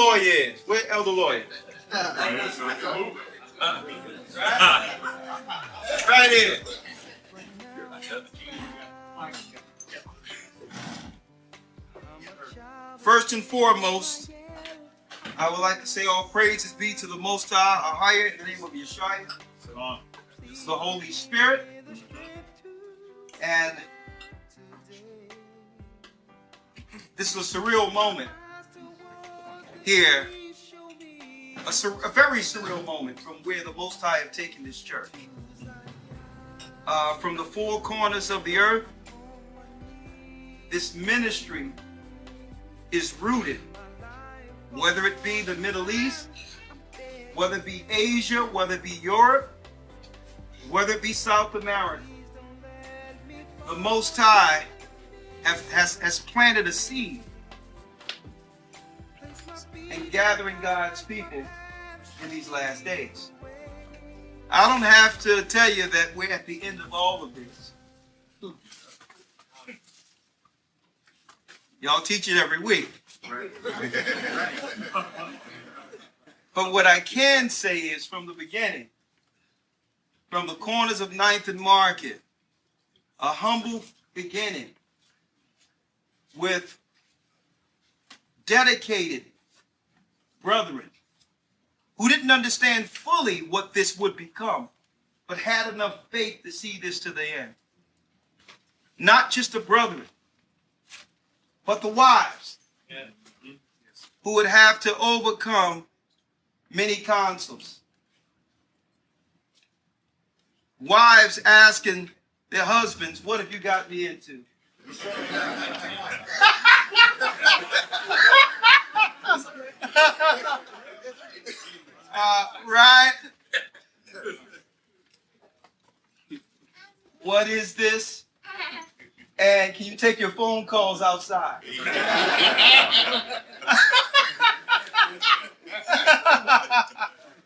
Lawyer is. Where Elder Lawyer? Right here. First and foremost, I would like to say all praises be to the Most High, AHAYAH, in the name of YASHAYA. This is the Holy Spirit. And this is a surreal moment here. A very surreal moment from where the Most High have taken this church. From the four corners of the earth, this ministry is rooted, whether it be the Middle East, whether it be Asia, whether it be Europe, whether it be South America. The Most High has planted a seed in gathering God's people in these last days. I don't have to tell you that we're at the end of all of this. Y'all teach it every week. But what I can say is from the beginning, from the corners of 9th and Market, a humble beginning with dedicated brethren who didn't understand fully what this would become, but had enough faith to see this to the end. Not just the brethren, but the wives who would have to overcome many counsels. Wives asking their husbands, what have you got me into? Right? What is this? And can you take your phone calls outside?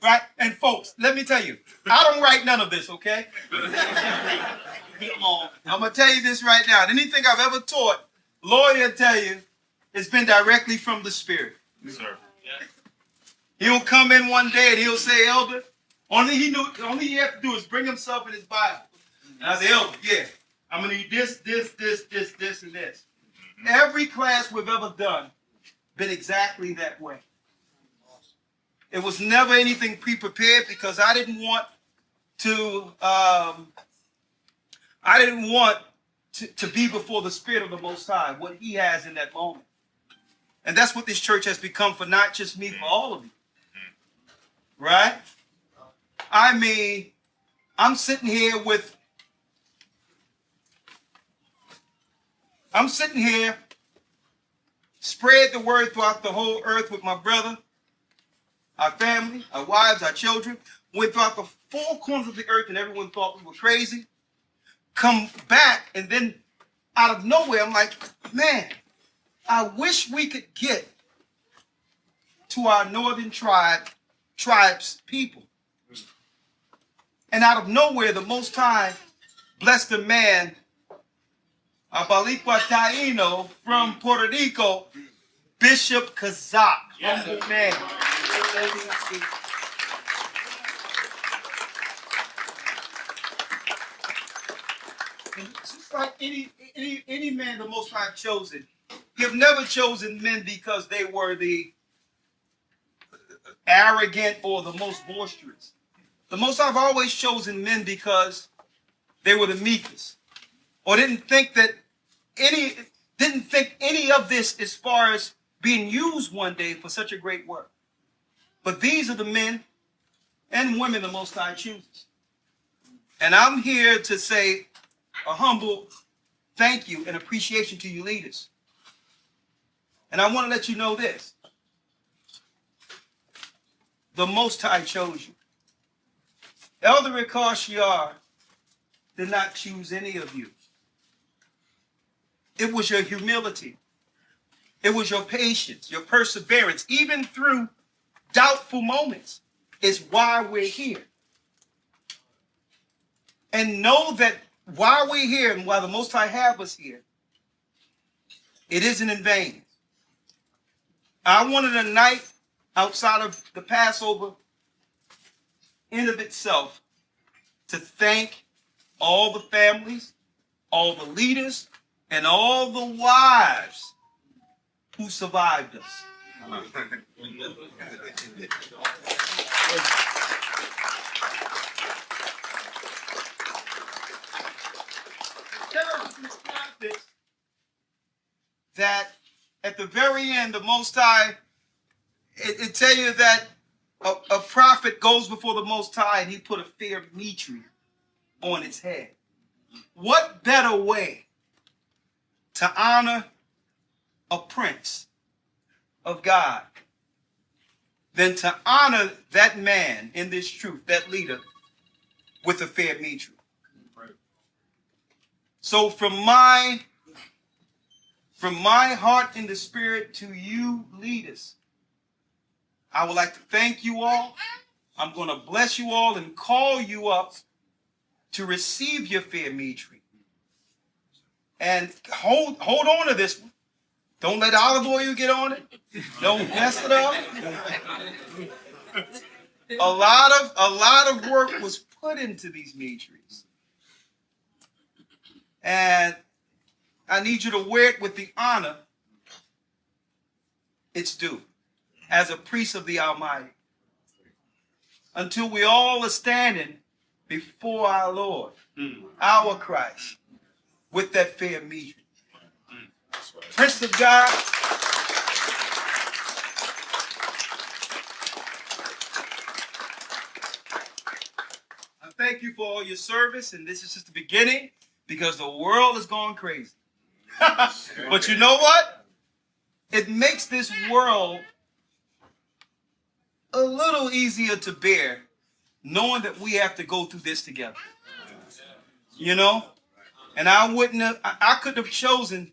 Right? And folks, let me tell you, I don't write none of this, okay? Come on. I'm going to tell you this right now. Anything I've ever taught, lawyer tell you, it's been directly from the Spirit. Yes, sir. He'll come in one day and he'll say, Elder, only he have to do is bring himself in his Bible. And I say, Elder, yeah, I'm going to need this, and this. Every class we've ever done been exactly that way. It was never anything pre-prepared because I didn't want to be before the Spirit of the Most High, what he has in that moment. And that's what this church has become for not just me, for all of you. Right? I mean, I'm sitting here, spread the word throughout the whole earth with my brother, our family, our wives, our children. Went throughout the four corners of the earth and everyone thought we were crazy. Come back and then out of nowhere, I'm like, man, I wish we could get to our northern tribes people. And out of nowhere, the Most High blessed a man, a Balikwa Taino from Puerto Rico, Bishop Kazak. Humble man. Just like any man the Most High chosen, he have never chosen men because they were the arrogant or the most boisterous. The Most High have always chosen men because they were the meekest, or didn't think any of this as far as being used one day for such a great work. But these are the men and women the Most High chooses. And I'm here to say a humble thank you and appreciation to you leaders. And I want to let you know this. The Most High chose you. Elder Ricard did not choose any of you. It was your humility. It was your patience, your perseverance, even through doubtful moments, is why we're here. And know that while we're here and while the Most High have us here, it isn't in vain. I wanted tonight outside of the Passover in of itself to thank all the families, all the leaders, and all the wives who survived us. That at the very end, the Most High, it tell you that a prophet goes before the Most High and he put a fair mitre on its head. What better way to honor a prince of God than to honor that man in this truth, that leader, with a fair mitre? So from my heart in the spirit to you leaders, I would like to thank you all. I'm going to bless you all and call you up to receive your fair mitre. And hold on to this one. Don't let olive oil get on it. Don't mess it up. A lot of work was put into these mitres. And I need you to wear it with the honor it's due as a priest of the Almighty, until we all are standing before our Lord, our Christ, with that fair mitre. Prince of God, I thank you for all your service, and this is just the beginning, because the world is going crazy. But you know what? It makes this world a little easier to bear, knowing that we have to go through this together. You know? And I couldn't have chosen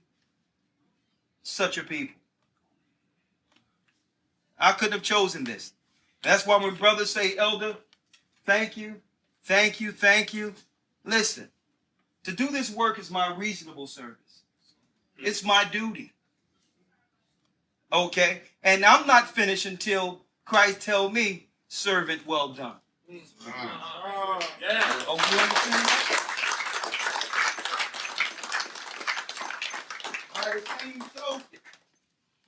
such a people. I couldn't have chosen this. That's why when brothers say, Elder, thank you, thank you, thank you. Listen, to do this work is my reasonable service. It's my duty. Okay? And I'm not finished until Christ tell me, servant, well done. Oh, you understand that?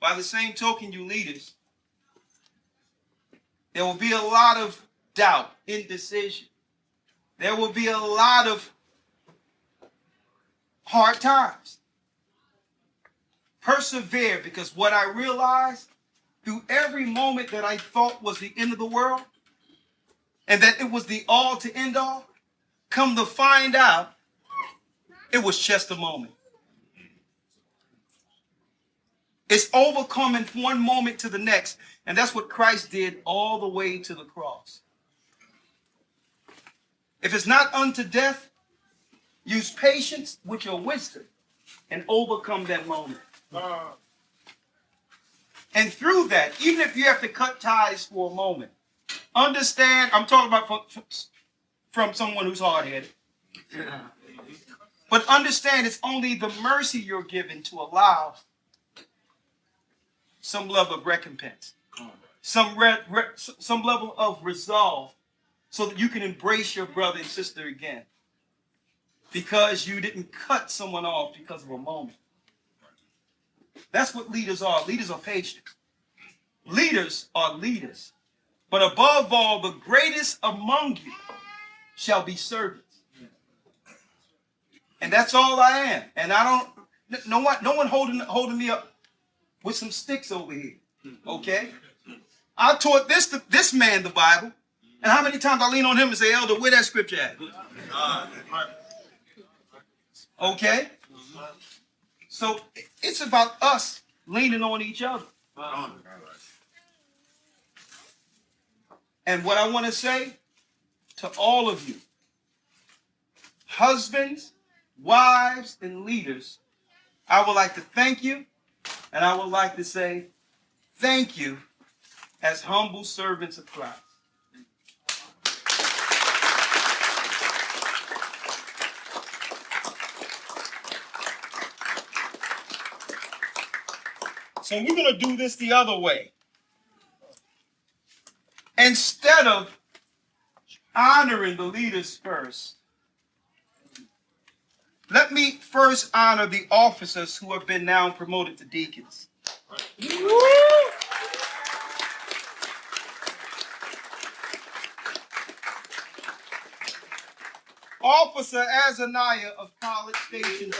By the same token, you leaders, there will be a lot of doubt, indecision. There will be a lot of hard times. Persevere, because what I realized through every moment that I thought was the end of the world and that it was the all to end all, come to find out it was just a moment. It's overcoming from one moment to the next. And that's what Christ did all the way to the cross. If it's not unto death, use patience with your wisdom and overcome that moment. And through that, even if you have to cut ties for a moment, understand, I'm talking about from someone who's hard-headed. But understand it's only the mercy you're given to allow some level of recompense, some level of resolve, so that you can embrace your brother and sister again, because you didn't cut someone off because of a moment. That's what leaders are. Leaders are patient. Leaders are leaders. But above all, the greatest among you shall be servants. And that's all I am. And I don't, no one holding me up with some sticks over here. Okay? I taught this man the Bible. And how many times I lean on him and say, Elder, where that scripture at? Okay? So it's about us leaning on each other. And what I want to say to all of you, husbands, wives, and leaders, I would like to thank you, and I would like to say thank you as humble servants of Christ. So we're going to do this the other way. instead of honoring the leaders first, let me first honor the officers who have been now promoted to deacons. Officer AHAYAH of College Station.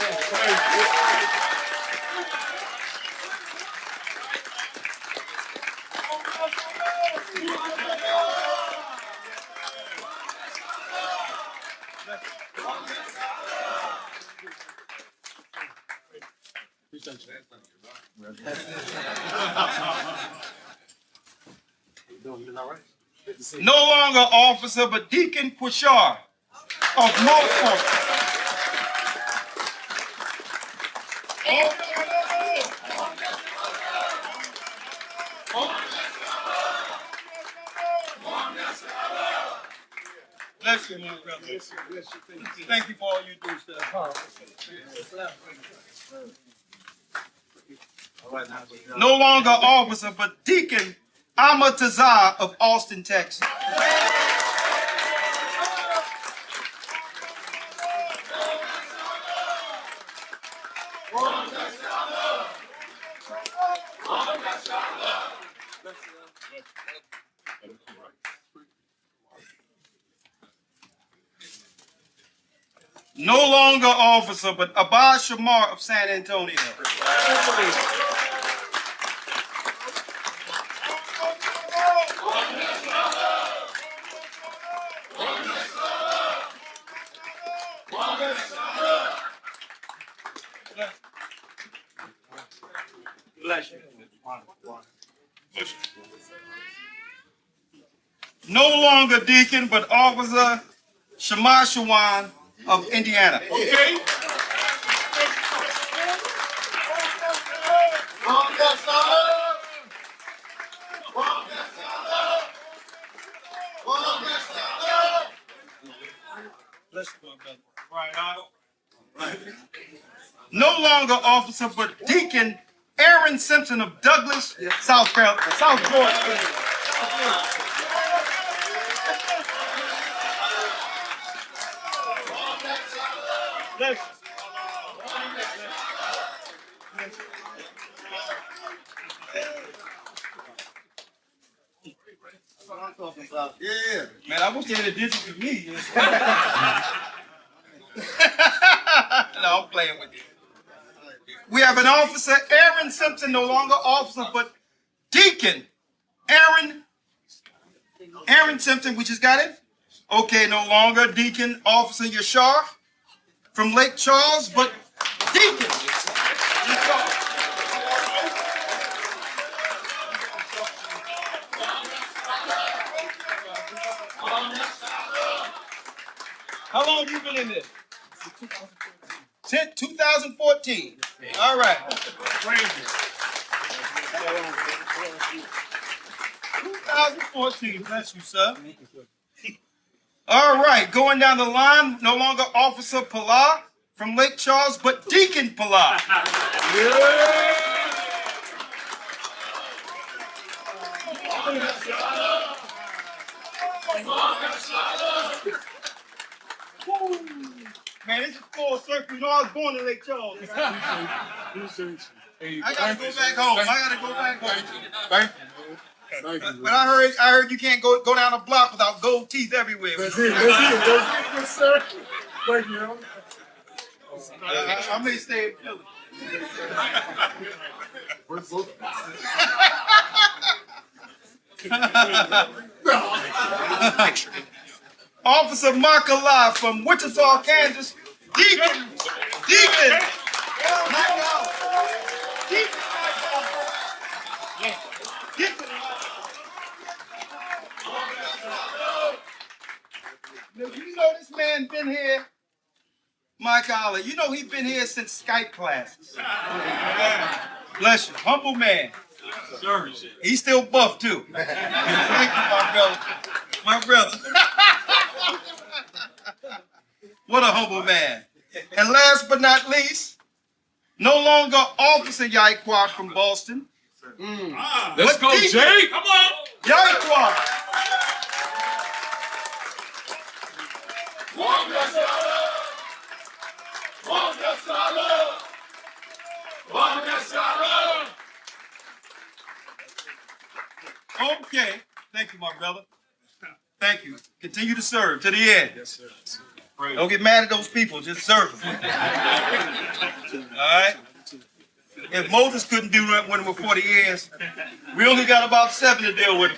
No longer officer, but Deacon Quashar of Norfolk. Bless you, my brother. Thank you for all you do, sir. No longer officer, but Deacon MONETIZE of Austin, Texas. No longer officer, but Abba Shamar of San Antonio. Bless you. No longer deacon, but officer Shema Shawan of Indiana. Okay. No longer officer, but Deacon Aaron Simpson of Douglas, South Georgia. Yeah, man, I wish they had did it to me. No, I'm playing with you. We have an officer, Aaron Simpson, no longer officer, but Deacon Aaron Simpson. We just got it? Okay, no longer Deacon Officer Yashar from Lake Charles, but Deacon Yashar. How long have you been in this? 2014. All right. 2014. Bless you, sir. All right. Going down the line, no longer Officer Pilar from Lake Charles, but Deacon Pilar. Man, this is full circle. You know, I was born in Lake Charles. I gotta go back home. Thank you. But I heard you can't go down a block without gold teeth everywhere. That's it. Yes, sir. Thank you. I may stay in Philly. Officer Makala from Wichita, Kansas. Deacon. You know this man been here, Mike Ollie. You know he's been here since Skype classes. Bless you. Humble man. He's still buff too. Thank you, my brother. What a humble man. And last but not least, no longer Officer Yaikwak from Boston. Let's go, Jay. Come on. Yaikwak. Okay. Thank you, my brother. Thank you. Continue to serve to the end. Yes, sir. Don't get mad at those people. Just serve them. All right? If Moses couldn't do that when it was 40 years, we only got about 7 to deal with.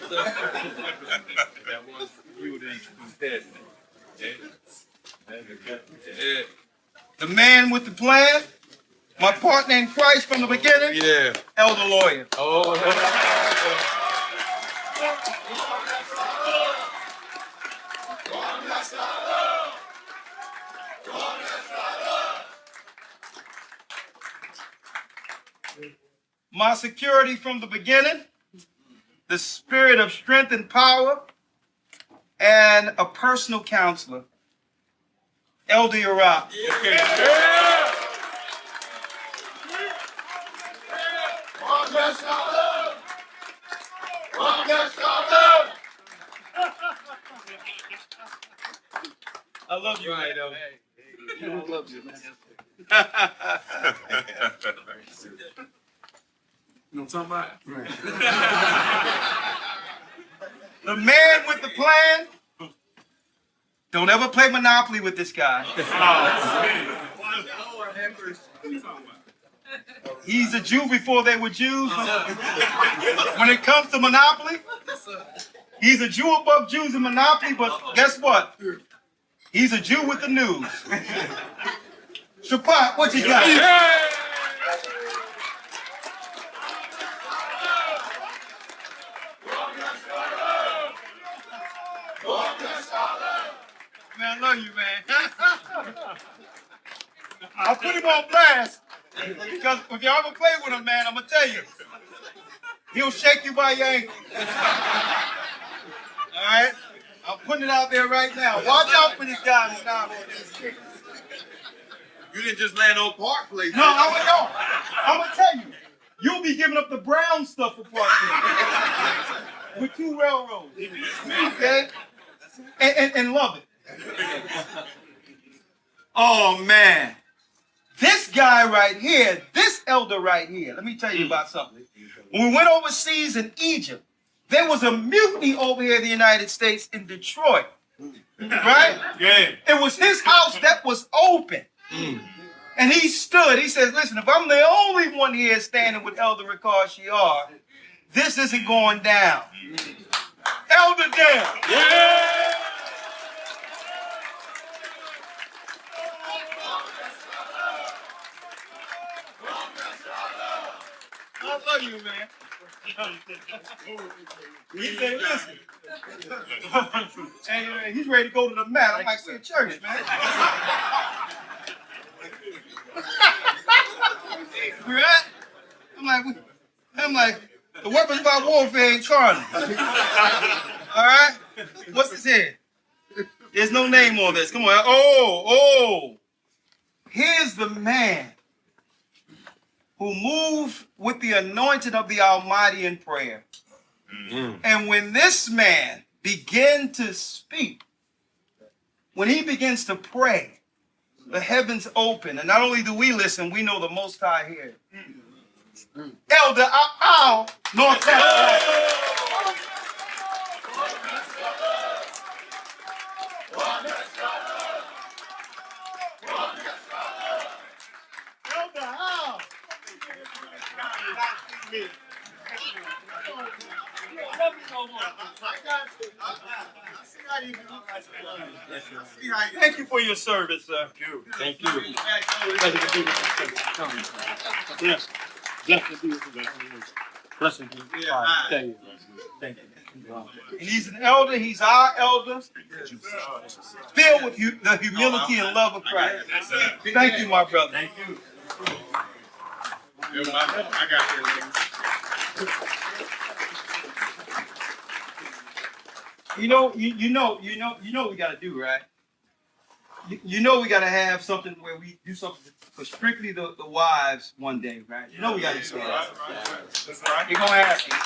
The man with the plan, my partner in Christ from the beginning, Elder Lawyer. My security from the beginning, the spirit of strength and power, and a personal counselor, Elder Iraq. I love you, right, Elder. I love you, man. You know what I'm talking about? The man with the plan. Don't ever play Monopoly with this guy. He's a Jew before they were Jews. When it comes to Monopoly, he's a Jew above Jews in Monopoly, but guess what? He's a Jew with the news. Shapat, what you got? Man, I love you, man. I'll put him on blast because if y'all ever play with him, man, I'm gonna tell you, he'll shake you by your ankle. All right, I'm putting it out there right now. Watch out for this guy. You didn't just land on Park Place. No, I'm gonna tell you, you'll be giving up the brown stuff for Park Place with 2 railroads. Okay, and love it. Oh man, this guy right here, this elder right here, let me tell you about something. When we went overseas in Egypt, there was a mutiny over here in the United States in Detroit, right? Yeah. It was his house that was open. And he stood, he says, listen, if I'm the only one here standing with Elder Ricard Shiar, this isn't going down. Elder down. Yeah. I love you, man. He said, listen. And he's ready to go to the mat. I'm like, we're in church, man. Right? I'm like, the weapons of our warfare ain't carnal. All right? What's this here? There's no name on this. Come on. Oh. Here's the man who moved with the anointing of the Almighty in prayer. And when this man began to speak, when he begins to pray, the heavens open. And not only do we listen, we know the Most High here. Elder North Carolina. Thank you for your service, sir. Thank you. Pleasure to be with you. Yes. Blessed to be with you. Blessed to be with you. Thank you. Thank you. And he's an elder. He's our elder. Filled with the humility and love of Christ. Thank you, my brother. Thank you. I got this. You know what we got to do, right? You know we got to have something where we do something for strictly the wives one day, right? You know we got to do that. That's right. You're going to ask me.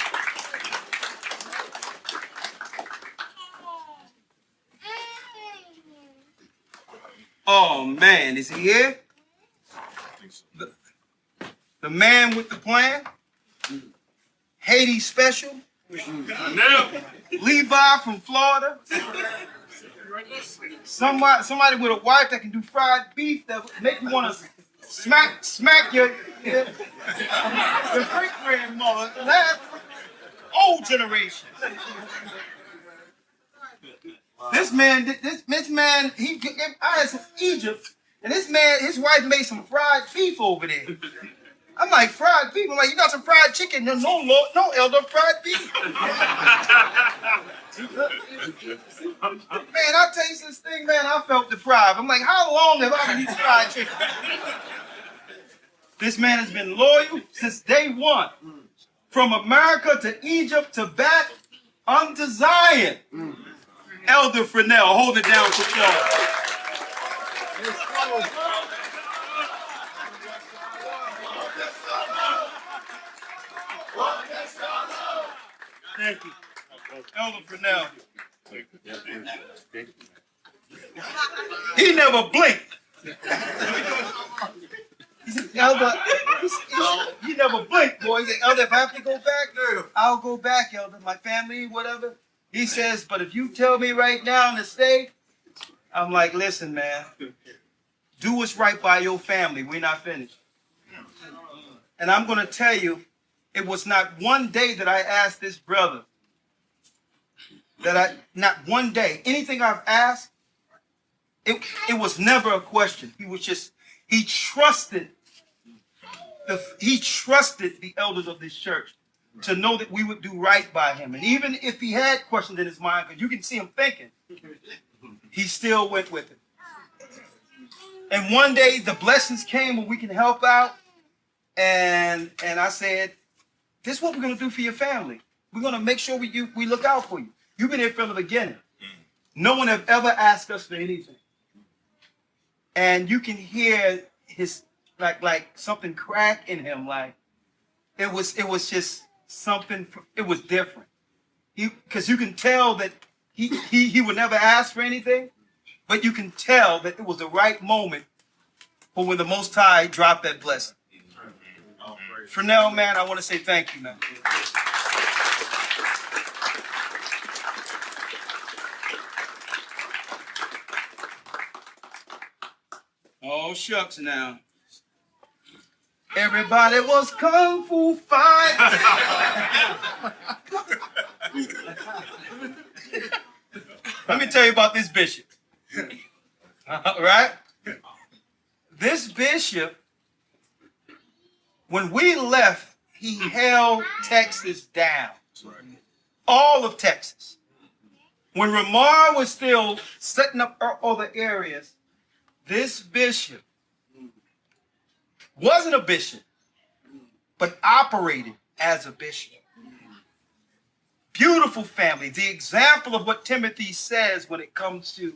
Oh man, is he here? The man with the plan? Haiti special? Levi from Florida? Somebody with a wife that can do fried beef that make you want to smack your great grandmother. That's old generation. This man, I had some Egypt, and this man, his wife made some fried beef over there. I'm like, fried beef? I'm like, you got some fried chicken? No, Lord, no, elder, fried beef. Man, I tasted this thing, man, I felt deprived. I'm like, how long have I been eating fried chicken? This man has been loyal since day one. From America to Egypt to back unto Zion. Elder Fresnel, hold it down for Florida. Thank you. Elder Fresnel. He never blinked. He said, Elder, he never blinked, boy. He said, Elder, if I have to go back, I'll go back, Elder. My family, whatever. He says, but if you tell me right now to stay, I'm like, listen, man, do what's right by your family. We're not finished. And I'm going to tell you, it was not one day that I asked this brother, not one day, anything I've asked, it was never a question. He trusted the elders of this church to know that we would do right by him. And even if he had questions in his mind, because you can see him thinking, he still went with it. And one day the blessings came where we can help out. And I said, this is what we're going to do for your family. We're going to make sure we look out for you. You've been here from the beginning. No one have ever asked us for anything. And you can hear his, like something crack in him. Like, it was just something, it was different. Because you can tell that he would never ask for anything, but you can tell that it was the right moment for when the Most High dropped that blessing. Fresnel, man, I want to say thank you, man. Oh, shucks now. Everybody was kung fu fighting. Let me tell you about this bishop. Right? This bishop, when we left, he held Texas down. All of Texas. When Ramar was still setting up other areas, this bishop wasn't a bishop, but operated as a bishop. Beautiful family. The example of what Timothy says when it comes to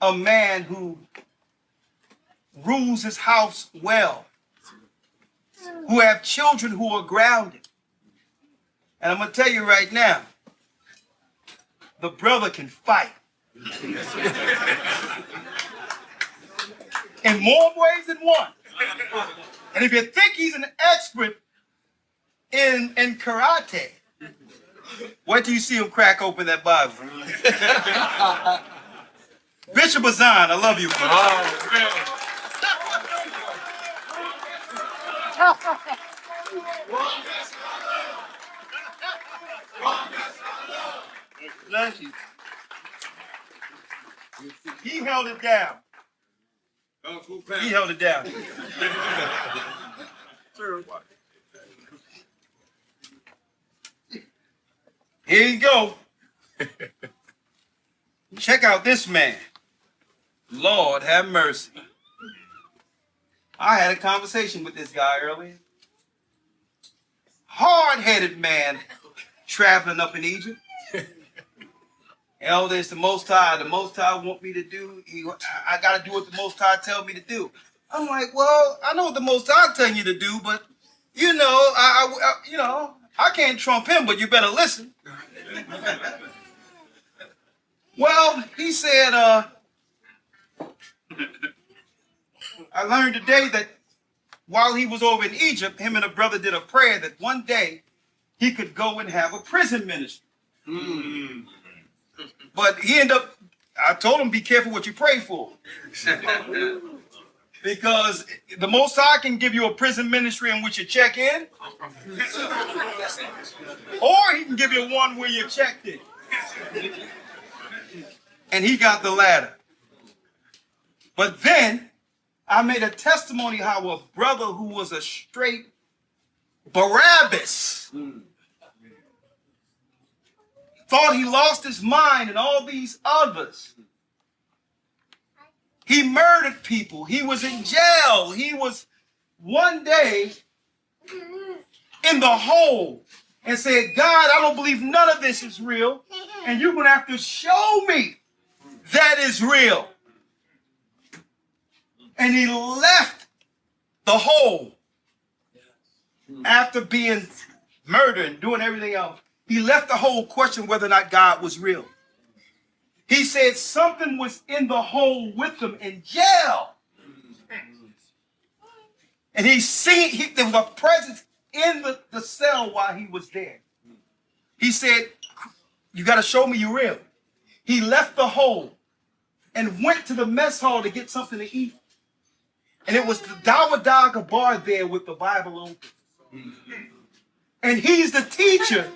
a man who rules his house well, who have children who are grounded. And I'm going to tell you right now, the brother can fight. In more ways than one. And if you think he's an expert in karate, wait till you see him crack open that Bible. Bishop Azan, I love you. Bless you. He held it down. He held it down. Here you go. Check out this man. Lord have mercy. I had a conversation with this guy earlier. Hard-headed man traveling up in Egypt. Elder, it's the Most High. The Most High want me to do. I got to do what the Most High tell me to do. I'm like, well, I know what the Most High telling you to do, but you know, I can't trump him. But you better listen. Well, he said, I learned today that while he was over in Egypt, him and a brother did a prayer that one day he could go and have a prison ministry. But he ended up, I told him, be careful what you pray for. Because the Most High can give you a prison ministry in which you check in, or he can give you one where you checked in. And he got the latter. But then I made a testimony how a brother who was a straight Barabbas thought he lost his mind, and all these others. He murdered people. He was in jail. He was one day in the hole and said, God, I don't believe none of this is real, and you're going to have to show me that is real. And he left the hole after being murdered and doing everything else. He left the whole question whether or not God was real. He said something was in the hole with him in jail. And there was a presence in the cell while he was there. He said, you got to show me you're real. He left the hole and went to the mess hall to get something to eat. And it was the Dawah bar there with the Bible open. And he's the teacher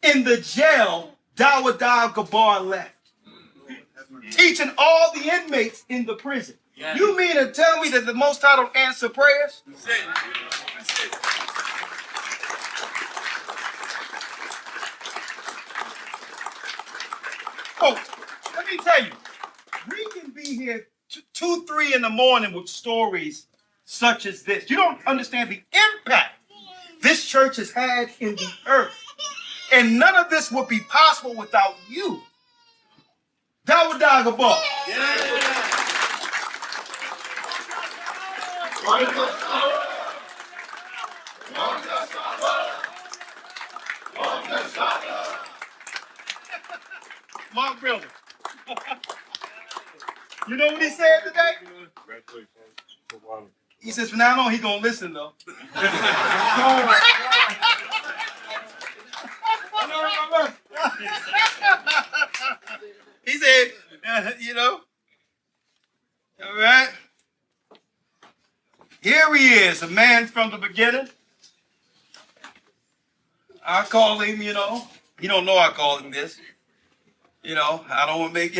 in the jail Dawah bar left. Teaching all the inmates in the prison. Yeah. You mean to tell me that the Most High don't answer prayers? That's it. That's it. Oh, let me tell you, we can be here 2, 3 in the morning with stories such as this. You don't understand the impact this church has had in the earth. And none of this would be possible without you. Dawah bar. My brother. You know what he said today? He says from now on he's gonna listen though. He said, all right. Here he is, a man from the beginning. I call him, he don't know I call him this. I don't want to make,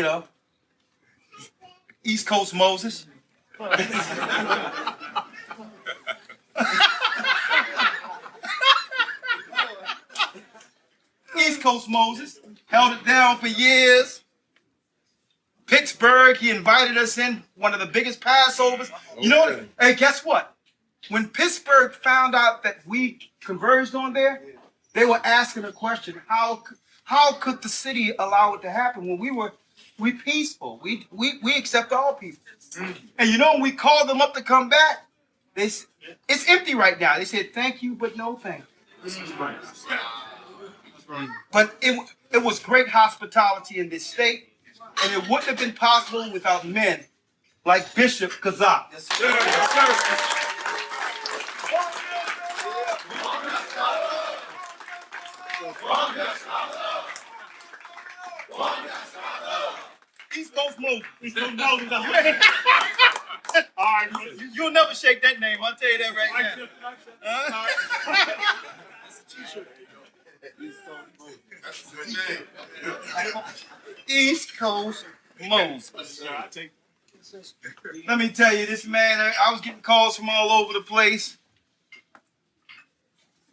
East Coast Moses. East Coast Moses, held it down for years. Pittsburgh, he invited us in, one of the biggest Passovers. Hey, guess what? When Pittsburgh found out that we converged on there, they were asking a question, how could the city allow it to happen when we peaceful? We accept all people. And when we called them up to come back, it's empty right now. They said, thank you, but no thank you. But it was great hospitality in this state, and it wouldn't have been possible without men like Bishop GOCC. Yes, sir. Yes, sir. East Coast Moses. East Coast Moses. All right, you'll never shake that name. I'll tell you that right now. That's a t-shirt. That's a good name. East Coast Moses. Let me tell you, this man, I was getting calls from all over the place.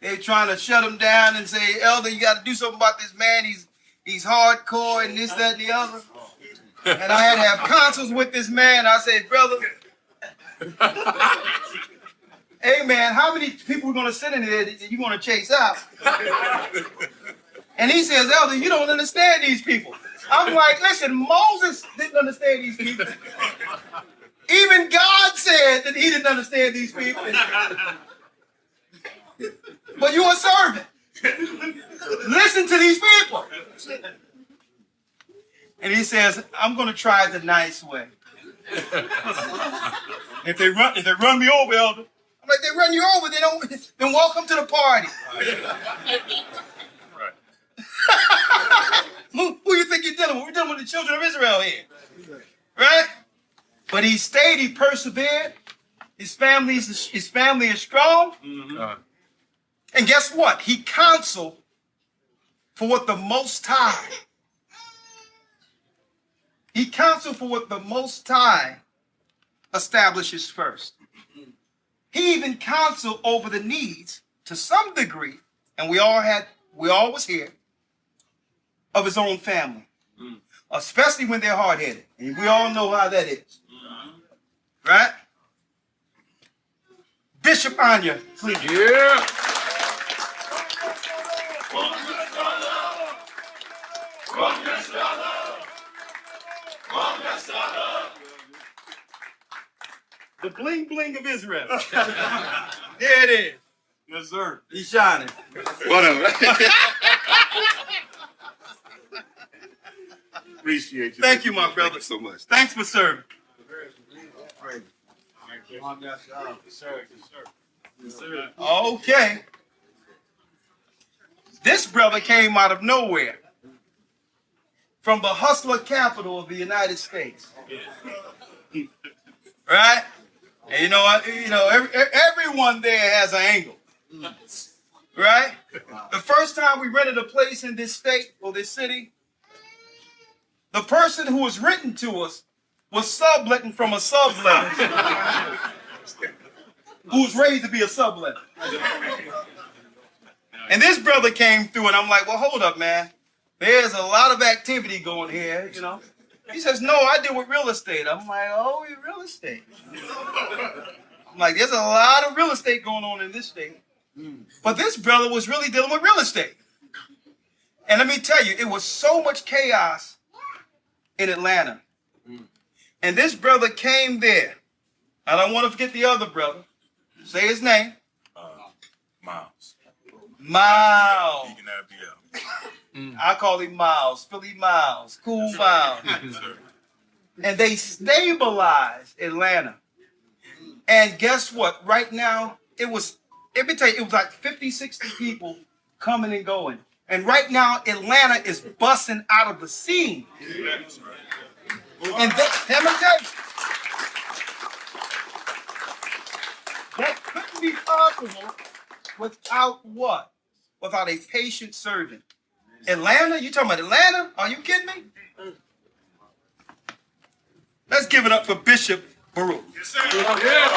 They're trying to shut him down and say, Elder, you got to do something about this man. He's hardcore and this, that, and the other. And I had to have consults with this man. I said, brother, hey, man, how many people are going to sit in there that you're going to chase out? And he says, Elder, you don't understand these people. I'm like, listen, Moses didn't understand these people. Even God said that he didn't understand these people. But you're a servant. Listen to these people. And he says, I'm going to try it the nice way. If they run me over, elder. I'm like, they run you over, then welcome to the party. Right. Who you think you're dealing with? We're dealing with the children of Israel here. Right? But he stayed, he persevered. His family is strong. And guess what? He counseled for what the Most High. He counseled for what the Most High establishes first. He even counseled over the needs to some degree, and we all was here, of his own family. Especially when they're hard-headed. And we all know how that is. Right? Bishop Anya, please. Yeah. The bling bling of Israel. There it is. Yes, sir. He's shining. Whatever. Appreciate you. Thank you, my brother. Thank you so much. Thanks for serving. Okay. This brother came out of nowhere. From the hustler capital of the United States. Right? And you know what? Everyone there has an angle. Right? The first time we rented a place in this state or this city, the person who was written to us was subletting from a subletter who was raised to be a subletter. And this brother came through and I'm like, well, hold up, man. There's a lot of activity going here, you know. He says, no, I deal with real estate. I'm like, oh, real estate. I'm like, there's a lot of real estate going on in this state. But this brother was really dealing with real estate. And let me tell you, it was so much chaos in Atlanta. And this brother came there. I don't want to forget the other brother. Say his name. Miles. Miles. Deacon Abiel. I call him Miles. Philly Miles. Cool Miles. And they stabilized Atlanta. And guess what? Right now, let me tell you, it was like 50, 60 people coming and going. And right now, Atlanta is busting out of the scene. And let me tell you, that couldn't be possible without what? Without a patient servant. Atlanta? You talking about Atlanta? Are you kidding me? Let's give it up for Bishop Baruch. Yes, sir. Yeah.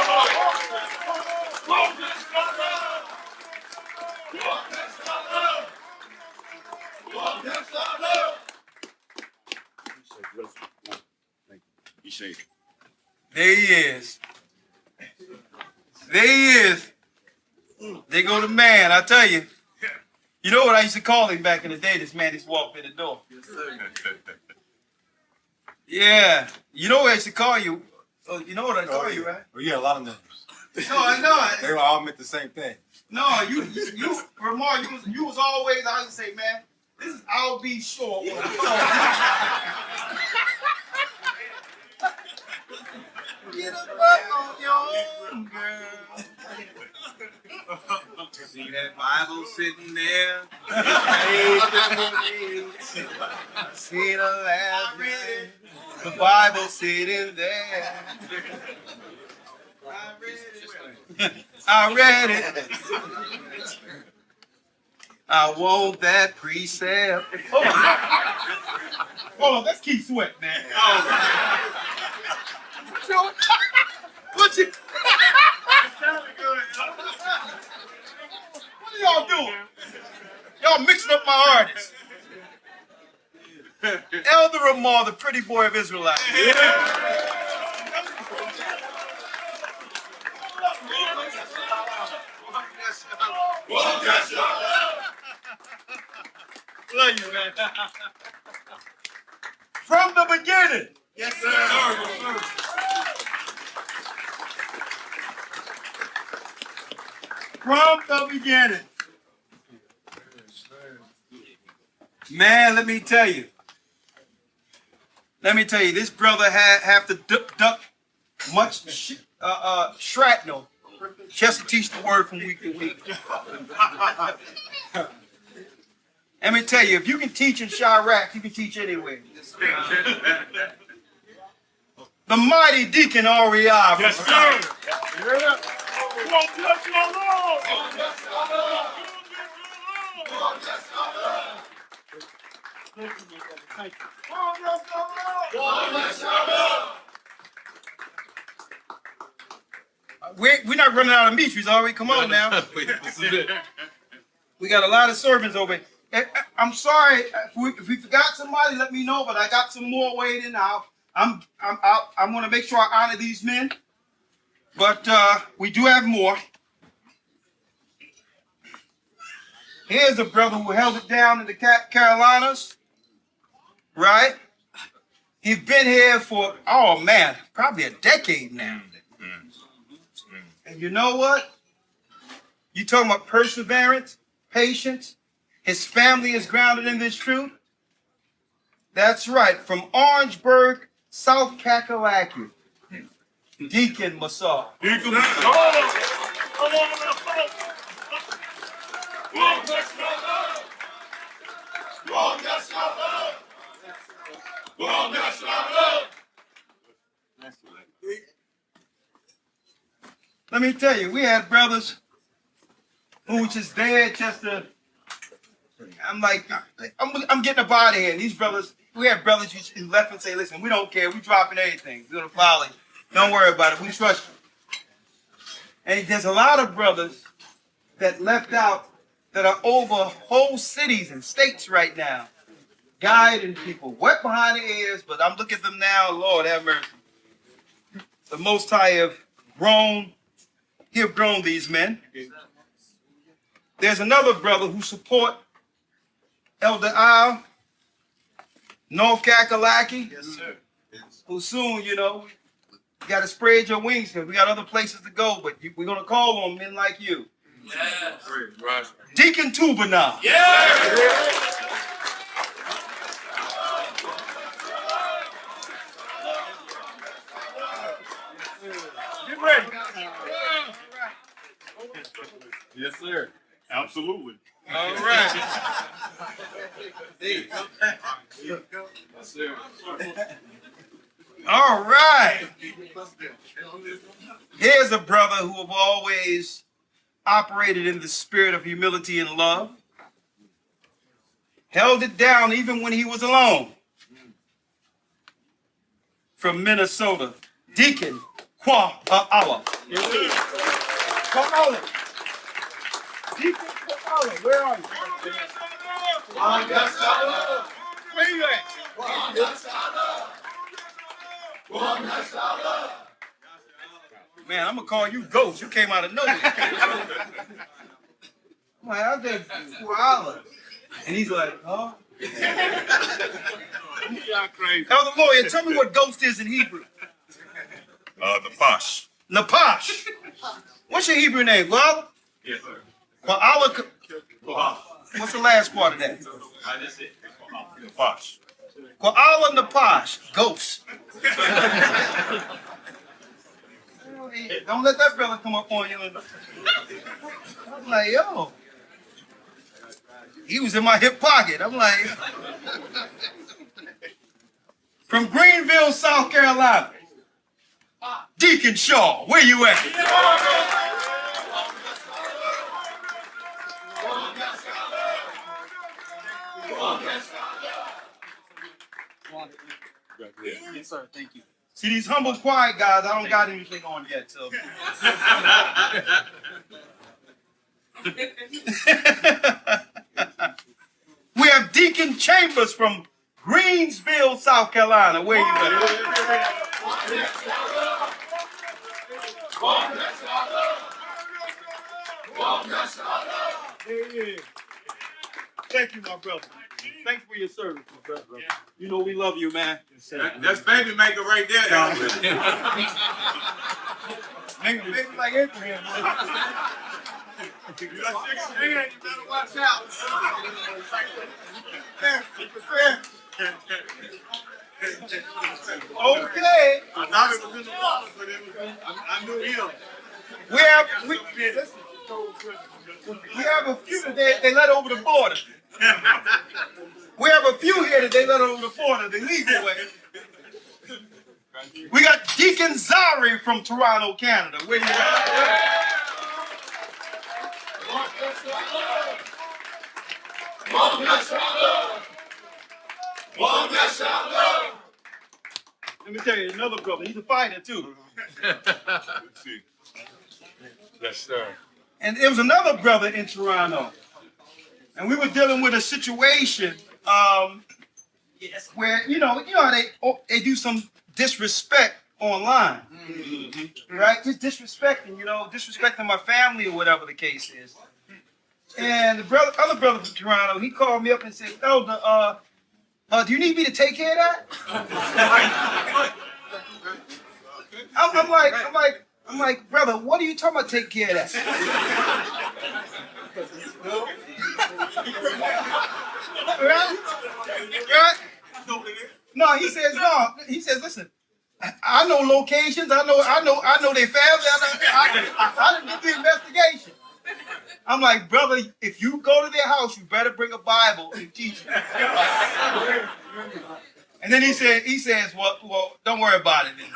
There he is. There he is. There go the man, I tell you. You know what I used to call him back in the day? This man just walked in the door. Yeah. You know what I used to call you? Oh, you know what I call you, right? Well, you had a lot of names. No, I know. They all meant the same thing. No, Ramar, you was always, I used to say, man, this is I'll be sure. Get a buck on your own, girl. See that Bible sitting there? See the last read the Bible sitting there. I read it. I want that precept. Hold on, let's keep sweating, man. What you? What are y'all doing? Y'all mixing up my artists. Elder Ramar, the pretty boy of Israelite. Love you, man. From the beginning. Yes, sir. From the beginning. Man, let me tell you. This brother have to duck much shrapnel just to teach the word from week to week. Let me tell you, if you can teach in Chirac, you can teach anywhere. The mighty Deacon REI. Yes, sir. Yeah. Come on, bless your Lord. We're not running out of meat. We're already come on now. This is it. We got a lot of servants over here. I'm sorry if we forgot somebody. Let me know. But I got some more waiting now. I'm going to make sure I honor these men. But we do have more. Here's a brother who held it down in the Carolinas, right? He's been here for, oh man, probably a decade now. And you know what? You talking about perseverance, patience. His family is grounded in this truth. That's right. From Orangeburg, South Kakalaki, Deacon Massar. Deacon Massar. Come on, let me tell you, we had brothers who were just there just to, I'm like, I'm getting up out of here. And these brothers, we had brothers who left and say, listen, we don't care. We dropping everything. We're going to follow you. Don't worry about it. We trust you. And there's a lot of brothers that left out that are over whole cities and states right now, guiding people, wet behind the ears, but I'm looking at them now, Lord have mercy. The Most High have grown, He have grown these men. There's another brother who support Elder Al, North Kakalaki. Yes, sir. Who soon, you know, you got to spread your wings because we got other places to go, but we're going to call on men like you. Yes. Right. Deacon Tubana. Yes. Get ready. Yes, sir. Absolutely. All right. Yes, sir. All right. Here's a brother who have always operated in the spirit of humility and love. Held it down even when he was alone. From Minnesota, Deacon Kwa'ala. Kwa'ala. Deacon Kwa'ala, where are you? Where you at? Man, I'm gonna call you Ghost. You came out of nowhere. I'm like, I said Kwa'ala. And he's like, huh? Y'all crazy. Elder Lawyer, tell me what ghost is in Hebrew. The posh. Napash. What's your Hebrew name? Kwa'ala? Yes, sir. Kwa'ala. What's the last part of that? The posh. Kwa'ala Napash. Ghost. Don't let that brother come up on you. I'm like, yo. He was in my hip pocket. I'm like, from Greenville, South Carolina, Deacon Shaw, where you at? Yes, sir. Thank you. See, these humble, quiet guys, I don't got anything on yet, so. We have Deacon Chambers from Greensville, South Carolina. Where you at? Thank you, my brother. Thanks for your service, my brother. You know we love you, man. That's baby maker right there. Baby like Abraham. You got chicken hand, you better watch out. Okay. I thought it was in the water, but I knew him. We have a few that they let over the border. We have a few here that they let over the border the legal way. We got Deacon Zari from Toronto, Canada. Where you at? Let me tell you, another brother, he's a fighter too. Yes, sir. And there was another brother in Toronto. And we were dealing with a situation where, you know how they do some disrespect online. Right? Just disrespecting, disrespecting my family or whatever the case is. And the other brother from Toronto, he called me up and said, Elder, do you need me to take care of that? I'm like, brother, what are you talking about take care of that? Right? No, he says, listen, I know locations, I know their family, I didn't do the investigation. I'm like, brother, if you go to their house, you better bring a Bible and teach them. And then he says, well, don't worry about it then.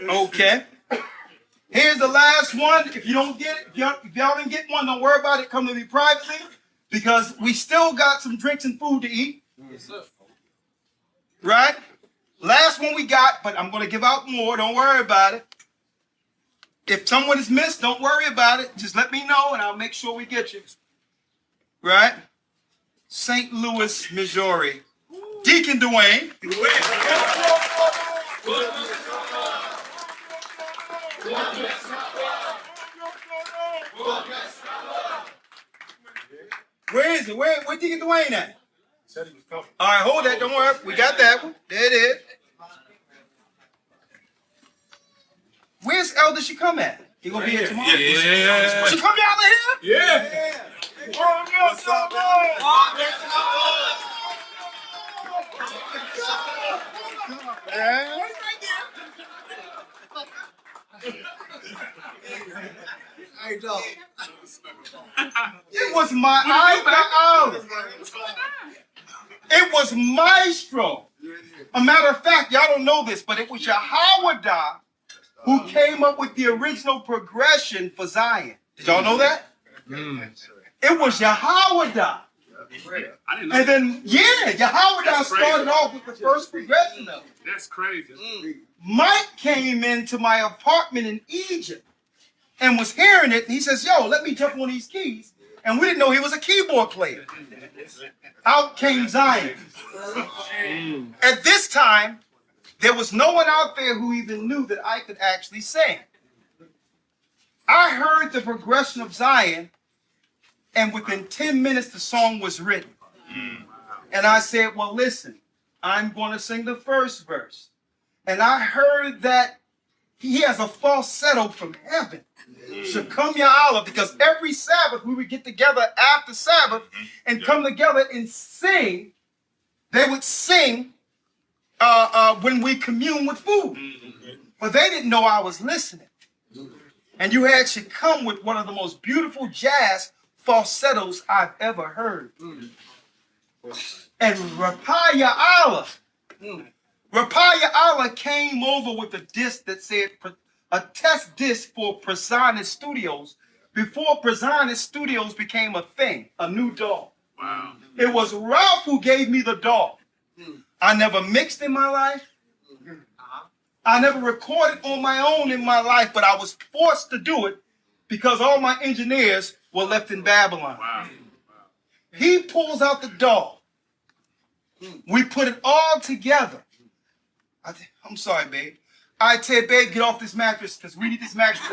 Okay. Here's the last one. If you don't get it, if y'all didn't get one, don't worry about it. Come to me privately because we still got some drinks and food to eat. Yes, sir. Right? Last one we got, but I'm going to give out more. Don't worry about it. If someone is missed, don't worry about it. Just let me know and I'll make sure we get you. Right? St. Louis, Missouri. Deacon Dwayne. Where is it? Where Deacon Dwayne at? Said he was coming. All right, hold that. Don't worry. We got that one. There it is. Where's Elder she come at? He gonna be here tomorrow? Yeah. She come down here? Yeah. What's up, It was my It was Maestro. A matter of fact, y'all don't know this, but it was YASHAYA who came up with the original progression for Zion. Did y'all know that? It was YASHAYA. And then, YASHAYA started off with the first progression of it. That's crazy. Mike came into my apartment in Egypt and was hearing it, and he says, yo, let me jump on these keys. And we didn't know he was a keyboard player. Out came Zion. At this time, there was no one out there who even knew that I could actually sing. I heard the progression of Zion, and within 10 minutes, the song was written. And I said, well, listen, I'm going to sing the first verse. And I heard that he has a falsetto from heaven. Shakum Ya'ala, because every Sabbath we would get together after Sabbath and come together and sing. They would sing when we commune with food. But they didn't know I was listening. And you had Shakum with one of the most beautiful jazz falsettos I've ever heard. And Rapaya Allah came over with a disc that said a test disc for Prasanna Studios before Prasanna Studios became a thing, a new dog. Wow. It was Ralph who gave me the dog. I never mixed in my life. I never recorded on my own in my life, but I was forced to do it because all my engineers were left in Babylon. Wow. He pulls out the dog. We put it all together. I'm sorry, babe. I tell you, babe, get off this mattress because we need this mattress.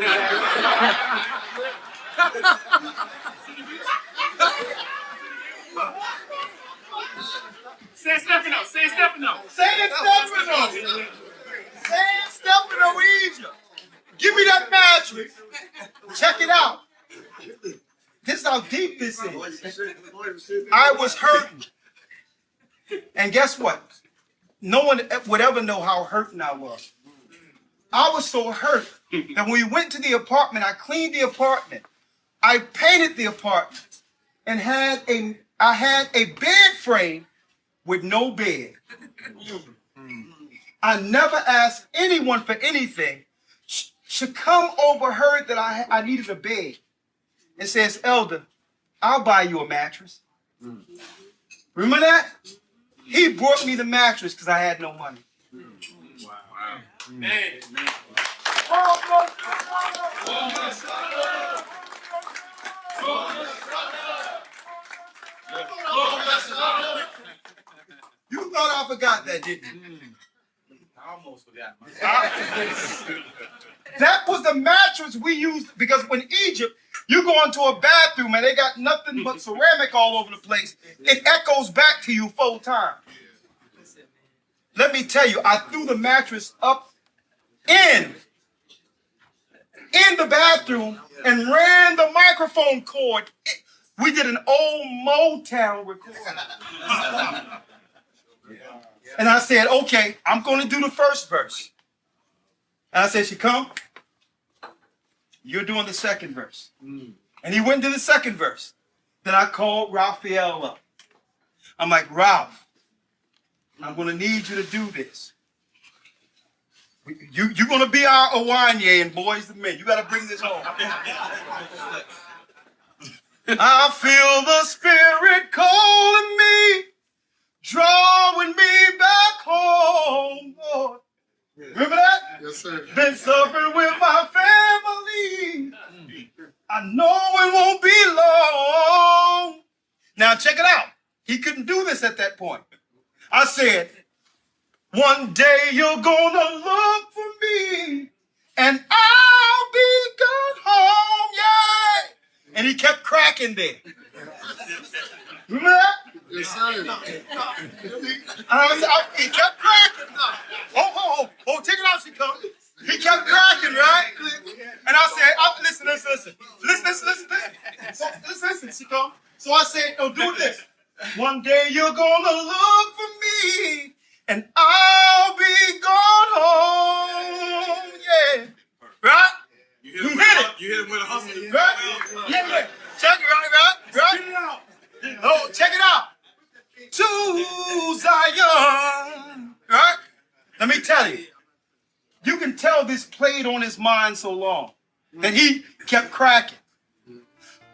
San Stefano. San Stefano. San Stefano. San Stefano, Egypt. Give me that mattress. Check it out. This is how deep this this is. I was hurting. And guess what? No one would ever know how hurting I was. I was so hurt that when we went to the apartment, I cleaned the apartment. I painted the apartment and I had a bed frame with no bed. I never asked anyone for anything. She come overheard that I needed a bed and says, Elder, I'll buy you a mattress. Remember that? He brought me the mattress because I had no money. Wow. Man. You thought I forgot that, didn't you? I almost forgot. That was the mattress we used because when Egypt, you go into a bathroom and they got nothing but ceramic all over the place. It echoes back to you 4 times. Let me tell you, I threw the mattress up in the bathroom and ran the microphone cord. We did an old Motown recording. And I said, okay, I'm going to do the first verse. And I said, she come. You're doing the second verse. And he went to the second verse. Then I called Raphael up. I'm like, Ralph, I'm going to need you to do this. You're going to be our AHAYAH and Boys the Men. You got to bring this home. I feel the Spirit calling me, drawing me back home, Lord. Remember that? Yes, sir. Been suffering with my family. I know it won't be long. Now check it out. He couldn't do this at that point. I said, one day you're gonna look for me and I'll be gone home, yeah. And he kept cracking there. Remember that? Yes, sir. He kept cracking. Oh, take it out, she comes. He kept cracking, right? And I said, listen, she comes. So I said, oh, do this. One day you're gonna look for me and I'll be gone home, yeah. Right? You hit it. You hit him with a hustle. Right? Yeah. Check it, right? Oh, check it out. To Zion. Right? Let me tell you. You can tell this played on his mind so long that he kept cracking.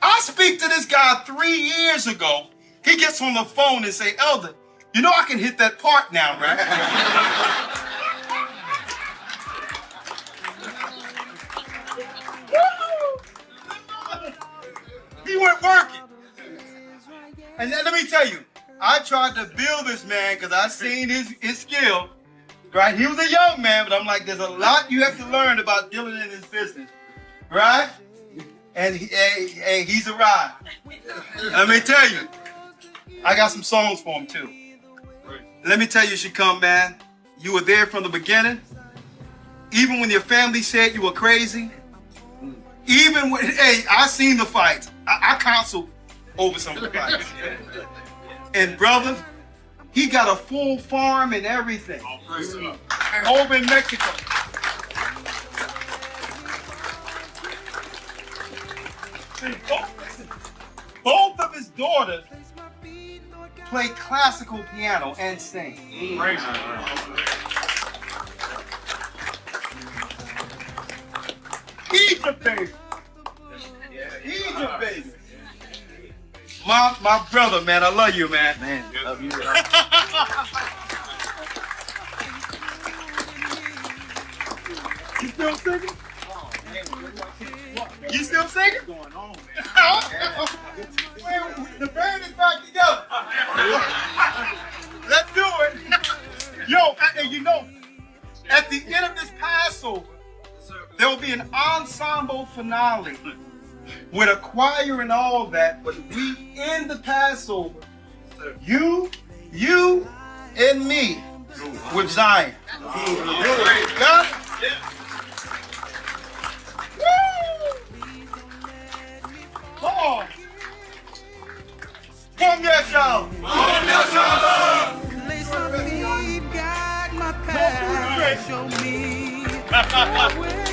I speak to this guy 3 years ago. He gets on the phone and say, Elder, you know I can hit that part now, right? He went working. And then let me tell you, I tried to build this man because I seen his skill. Right? He was a young man, but I'm like, there's a lot you have to learn about dealing in this business. Right? And he's arrived. Let me tell you, I got some songs for him too. Let me tell you, Shakam, man, you were there from the beginning. Even when your family said you were crazy. Even when, I seen the fights. I counseled over some of the fights. And brother, he got a full farm and everything. Over in Mexico. Both of his daughters play classical piano and sing. Egypt, baby. Egypt, baby. My brother, man, I love you, man. Man, love you. You still singing? You still singing? What's going on, man? The band is back together. Let's do it. Yo, and you know, at the end of this Passover, there will be an ensemble finale with a choir and all that, but we end the Passover, you and me, with Zion. Yeah? Woo! Come on. way. Show me the way.